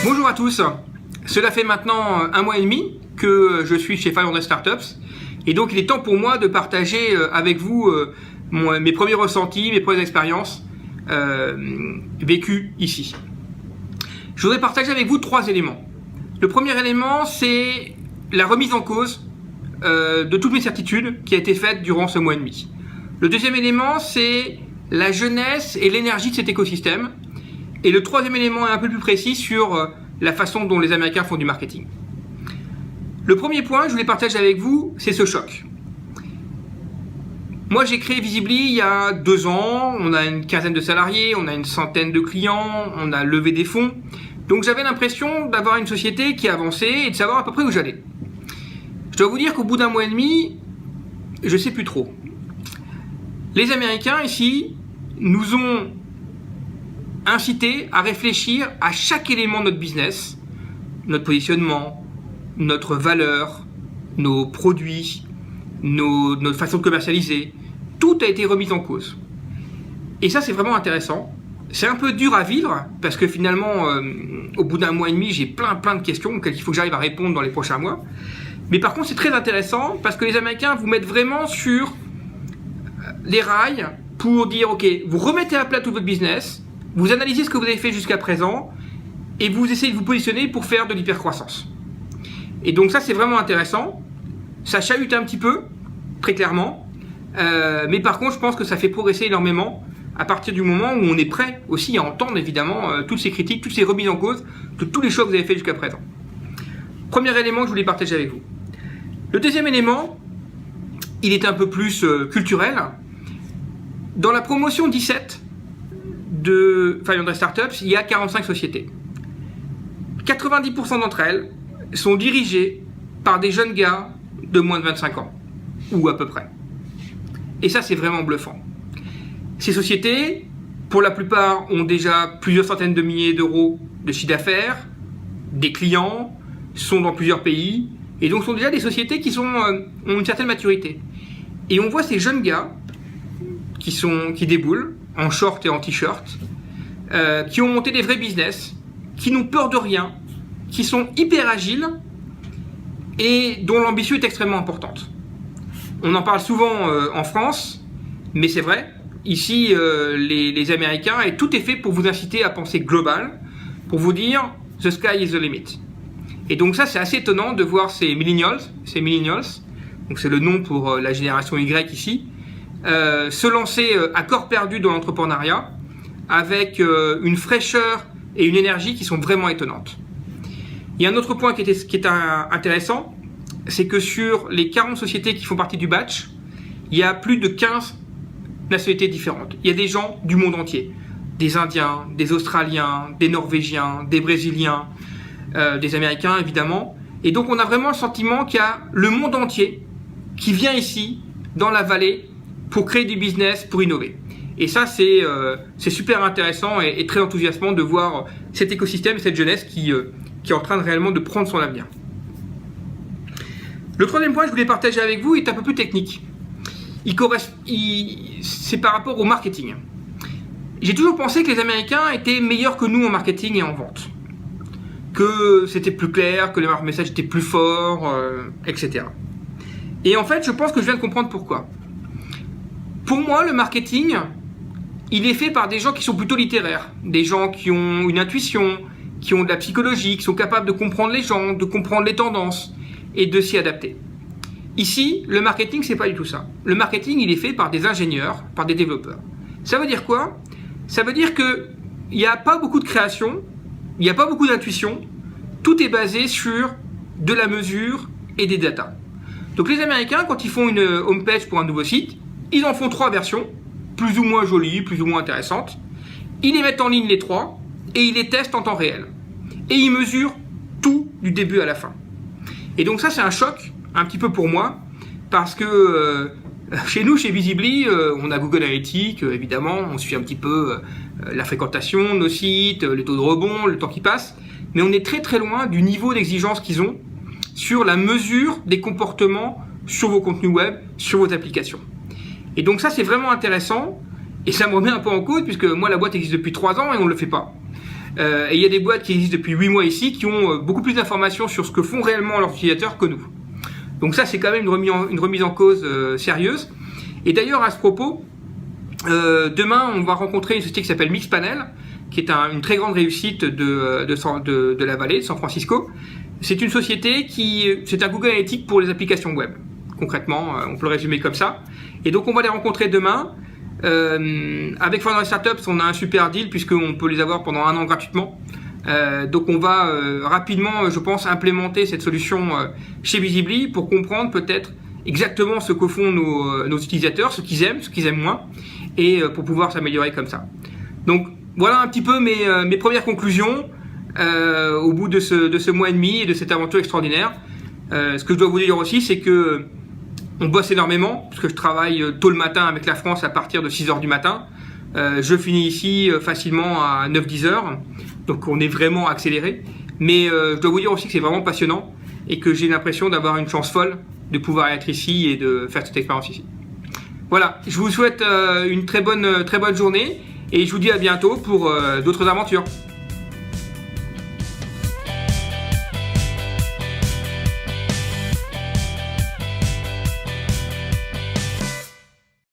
Bonjour à tous, cela fait maintenant 1 mois et demi que je suis chez 500 Startups et donc il est temps pour moi de partager avec vous mes premiers ressentis, mes premières expériences vécues ici. Je voudrais partager avec vous 3 éléments. Le premier élément, c'est la remise en cause de toutes mes certitudes qui a été faite durant ce mois et demi. Le deuxième élément, c'est la jeunesse et l'énergie de cet écosystème. Et le troisième élément est un peu plus précis sur la façon dont les Américains font du marketing. Le premier point que je voulais partager avec vous, c'est ce choc. Moi, j'ai créé Visibly il y a 2 ans. On a une quinzaine de salariés, on a une centaine de clients, on a levé des fonds. Donc j'avais l'impression d'avoir une société qui avançait et de savoir à peu près où j'allais. Je dois vous dire qu'au bout d'1 mois et demi, je ne sais plus trop. Les Américains ici nous ont incité à réfléchir à chaque élément de notre business, notre positionnement, notre valeur, nos produits, notre façon de commercialiser. Tout a été remis en cause. Et ça, c'est vraiment intéressant. C'est un peu dur à vivre parce que finalement, au bout d'1 mois et demi, j'ai plein de questions auxquelles il faut que j'arrive à répondre dans les prochains mois. Mais par contre, c'est très intéressant parce que les Américains vous mettent vraiment sur les rails pour dire, ok, vous remettez à plat tout votre business, vous analysez ce que vous avez fait jusqu'à présent et vous essayez de vous positionner pour faire de l'hypercroissance. Et donc ça, c'est vraiment intéressant. Ça chahute un petit peu, très clairement. Mais par contre, je pense que ça fait progresser énormément à partir du moment où on est prêt aussi à entendre évidemment toutes ces critiques, toutes ces remises en cause de tous les choix que vous avez fait jusqu'à présent. Premier élément que je voulais partager avec vous. Le deuxième élément, il est un peu plus culturel. Dans la promotion 17 de 500 Startups, il y a 45 sociétés. 90% d'entre elles sont dirigées par des jeunes gars de moins de 25 ans, ou à peu près. Et ça, c'est vraiment bluffant. Ces sociétés, pour la plupart, ont déjà plusieurs centaines de milliers d'euros de chiffre d'affaires, des clients, sont dans plusieurs pays, et donc sont déjà des sociétés qui ont une certaine maturité. Et on voit ces jeunes gars qui déboulent en short et en t-shirt, qui ont monté des vrais business, qui n'ont peur de rien, qui sont hyper agiles et dont l'ambition est extrêmement importante. On en parle souvent en France, mais c'est vrai, ici les Américains, et tout est fait pour vous inciter à penser global, pour vous dire « the sky is the limit ». Et donc ça, c'est assez étonnant de voir ces millennials, donc c'est le nom pour la génération Y ici, se lancer à corps perdu dans l'entrepreneuriat avec une fraîcheur et une énergie qui sont vraiment étonnantes. Il y a un autre point qui est intéressant, c'est que sur les 40 sociétés qui font partie du batch, il y a plus de 15 nationalités différentes. Il y a des gens du monde entier, des Indiens, des Australiens, des Norvégiens, des Brésiliens, des Américains évidemment. Et donc on a vraiment le sentiment qu'il y a le monde entier qui vient ici, dans la vallée, pour créer du business, pour innover. Et ça, c'est super intéressant et très enthousiasmant de voir cet écosystème, cette jeunesse qui est en train réellement de prendre son avenir. Le troisième point que je voulais partager avec vous est un peu plus technique. C'est par rapport au marketing. J'ai toujours pensé que les Américains étaient meilleurs que nous en marketing et en vente. Que c'était plus clair, que leur message était plus fort, etc. Et en fait, je pense que je viens de comprendre pourquoi. Pour moi, le marketing, il est fait par des gens qui sont plutôt littéraires, des gens qui ont une intuition, qui ont de la psychologie, qui sont capables de comprendre les gens, de comprendre les tendances et de s'y adapter. Ici, le marketing, c'est pas du tout ça. Le marketing, il est fait par des ingénieurs, par des développeurs. Ça veut dire quoi? Ça veut dire qu'il n'y a pas beaucoup de création, il n'y a pas beaucoup d'intuition, tout est basé sur de la mesure et des datas. Donc les Américains, quand ils font une homepage pour un nouveau site, ils en font 3 versions, plus ou moins jolies, plus ou moins intéressantes. Ils les mettent en ligne les 3 et ils les testent en temps réel. Et ils mesurent tout du début à la fin. Et donc ça, c'est un choc, un petit peu pour moi, parce que chez nous, chez Visibly, on a Google Analytics, évidemment, on suit un petit peu la fréquentation de nos sites, les taux de rebond, le temps qui passe, mais on est très très loin du niveau d'exigence qu'ils ont sur la mesure des comportements sur vos contenus web, sur vos applications. Et donc ça, c'est vraiment intéressant, et ça me remet un peu en cause, puisque moi, la boîte existe depuis 3 ans et on ne le fait pas. Et il y a des boîtes qui existent depuis 8 mois ici qui ont beaucoup plus d'informations sur ce que font réellement leurs utilisateurs que nous. Donc ça, c'est quand même une remise en cause sérieuse. Et d'ailleurs, à ce propos, demain, on va rencontrer une société qui s'appelle Mixpanel, qui est une très grande réussite de la vallée, de San Francisco. C'est une société c'est un Google Analytics pour les applications web. Concrètement, on peut le résumer comme ça. Et donc, on va les rencontrer demain. Avec Founder Startups, on a un super deal puisqu'on peut les avoir pendant 1 an gratuitement. Donc, on va rapidement, je pense, implémenter cette solution chez Visibly pour comprendre peut-être exactement ce que font nos utilisateurs, ce qu'ils aiment moins, et pour pouvoir s'améliorer comme ça. Donc, voilà un petit peu mes premières conclusions au bout de ce mois et demi et de cette aventure extraordinaire. Ce que je dois vous dire aussi, c'est que on bosse énormément, parce que je travaille tôt le matin avec la France à partir de 6h du matin. Je finis ici facilement à 9-10 heures, donc on est vraiment accéléré. Mais je dois vous dire aussi que c'est vraiment passionnant et que j'ai l'impression d'avoir une chance folle de pouvoir être ici et de faire cette expérience ici. Voilà, je vous souhaite une très bonne journée et je vous dis à bientôt pour d'autres aventures.